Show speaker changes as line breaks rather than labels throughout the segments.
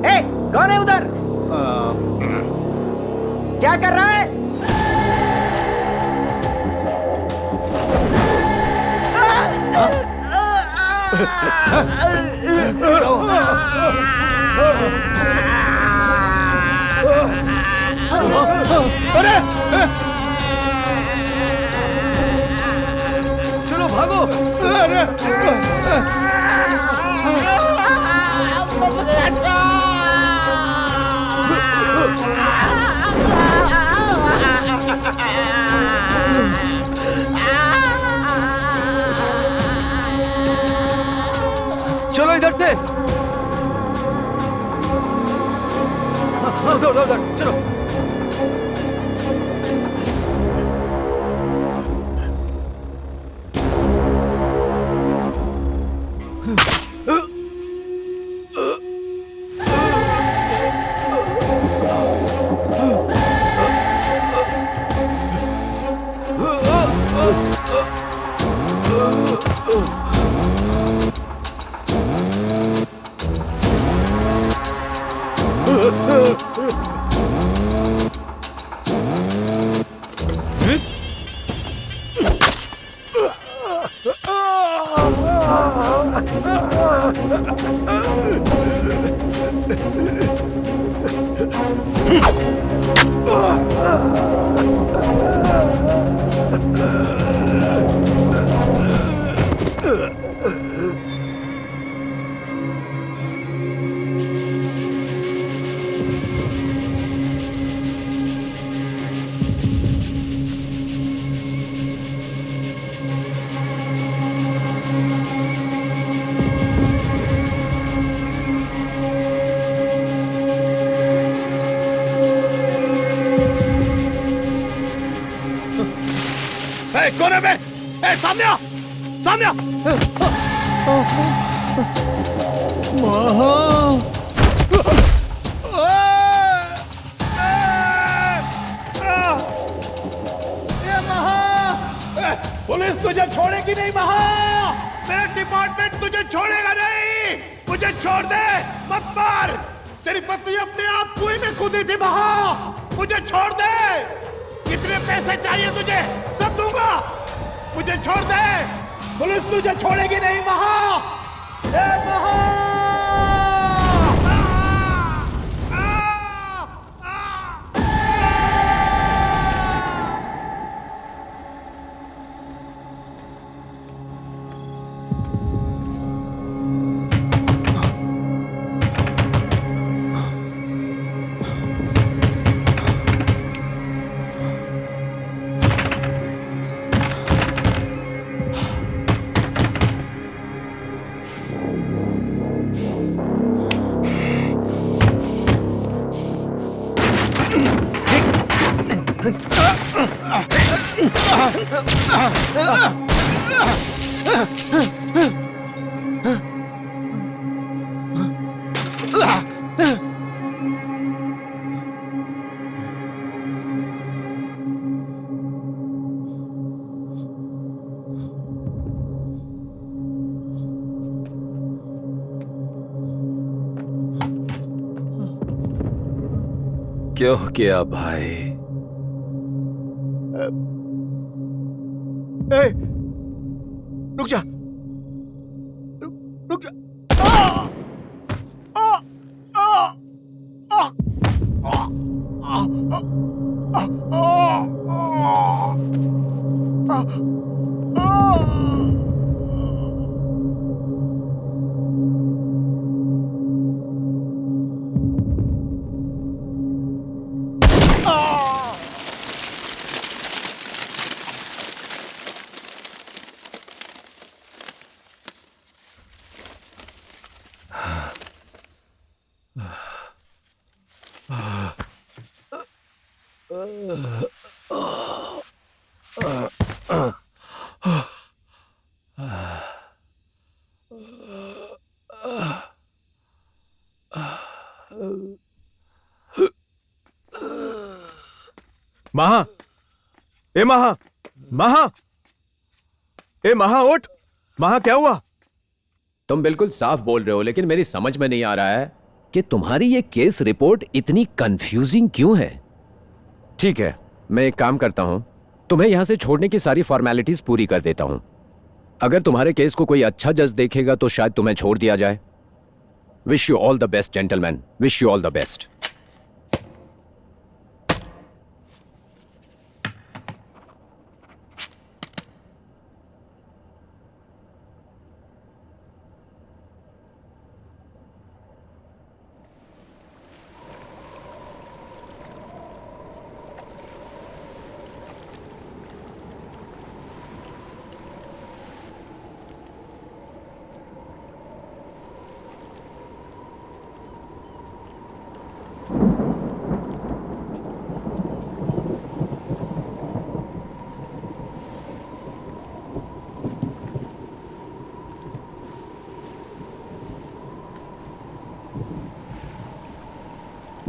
ए, कौन है उधर? क्या कर रहा है?
अरे चलो भागो। अरे चलो इधर से। उधर उधर उधर चलो। कोने में सामने आ, सामने आ। पुलिस तुझे छोड़ेगी नहीं महा। मेरा डिपार्टमेंट तुझे छोड़ेगा नहीं। मुझे छोड़ दे, मत मार। तेरी पत्नी अपने आप कुएं में कूदी थी महा। मुझे छोड़ दे। कितने पैसे चाहिए तुझे? सब दूंगा। मुझे छोड़ दे। पुलिस तुझे छोड़ेगी नहीं महा। ए महा।
क्यों किया भाई?
रुक जा, रुक जा। महा, ए महा, महा, ए महा उठ। महा क्या हुआ?
तुम बिल्कुल साफ बोल रहे हो लेकिन मेरी समझ में नहीं आ रहा है कि तुम्हारी ये केस रिपोर्ट इतनी कंफ्यूजिंग क्यों है। ठीक है, मैं एक काम करता हूं, तुम्हें यहां से छोड़ने की सारी फॉर्मेलिटीज पूरी कर देता हूं। अगर तुम्हारे केस को कोई अच्छा जज देखेगा तो शायद तुम्हें छोड़ दिया जाए। Wish you all the best gentleman, wish you all the best.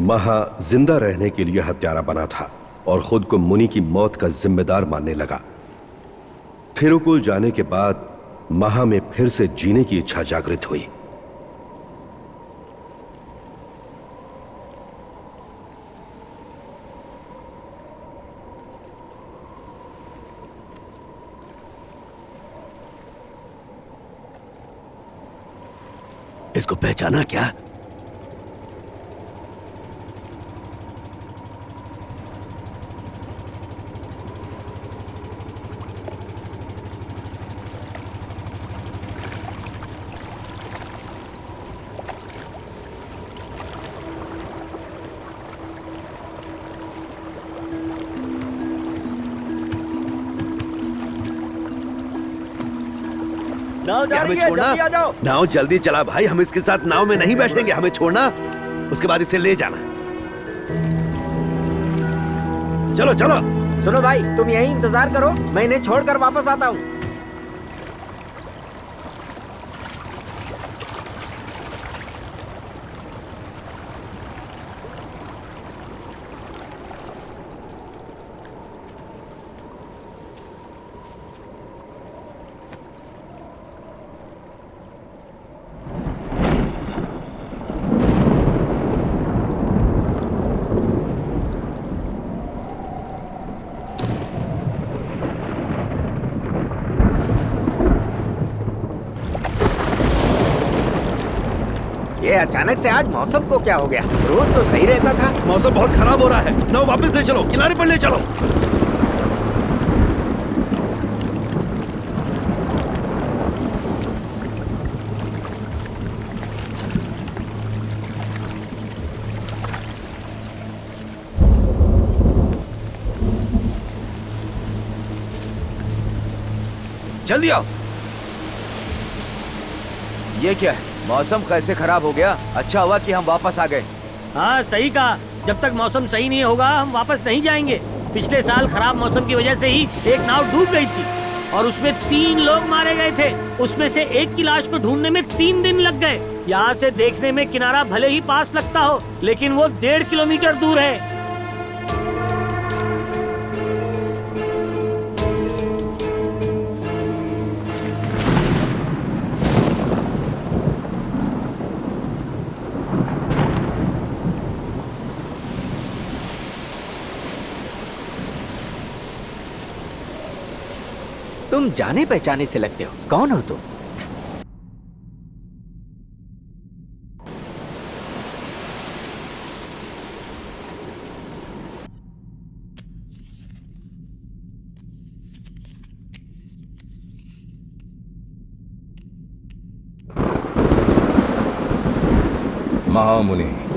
महा जिंदा रहने के लिए हत्यारा बना था और खुद को मुनि की मौत का जिम्मेदार मानने लगा। थिरुकुल जाने के बाद महा में फिर से जीने की इच्छा जागृत हुई।
इसको पहचाना क्या?
नाव जा रही है, जल्दी आ जाओ।
नाव जल्दी चला भाई, हम इसके साथ नाव में नहीं बैठेंगे, हमें छोड़ना, उसके बाद इसे ले जाना। चलो चलो।
सुनो भाई, तुम यहीं इंतजार करो, मैं इन्हें छोड़कर वापस आता हूँ। ये अचानक से आज मौसम को क्या हो गया? रोज तो सही रहता था।
मौसम बहुत खराब हो रहा है, नाव वापस ले चलो, किनारे पर ले चलो।
जल्दी आओ। ये क्या है? मौसम कैसे खराब हो गया? अच्छा हुआ कि हम वापस आ गए।
हाँ सही कहा, जब तक मौसम सही नहीं होगा हम वापस नहीं जाएंगे। पिछले साल खराब मौसम की वजह से ही एक नाव डूब गई थी और उसमें 3 लोग मारे गए थे। उसमें से एक की लाश को ढूंढने में 3 दिन लग गए। यहाँ से देखने में किनारा भले ही पास लगता हो, लेकिन वो 1.5 किलोमीटर दूर है।
तुम जाने पहचाने से लगते हो, कौन हो तुम?
महामुनि,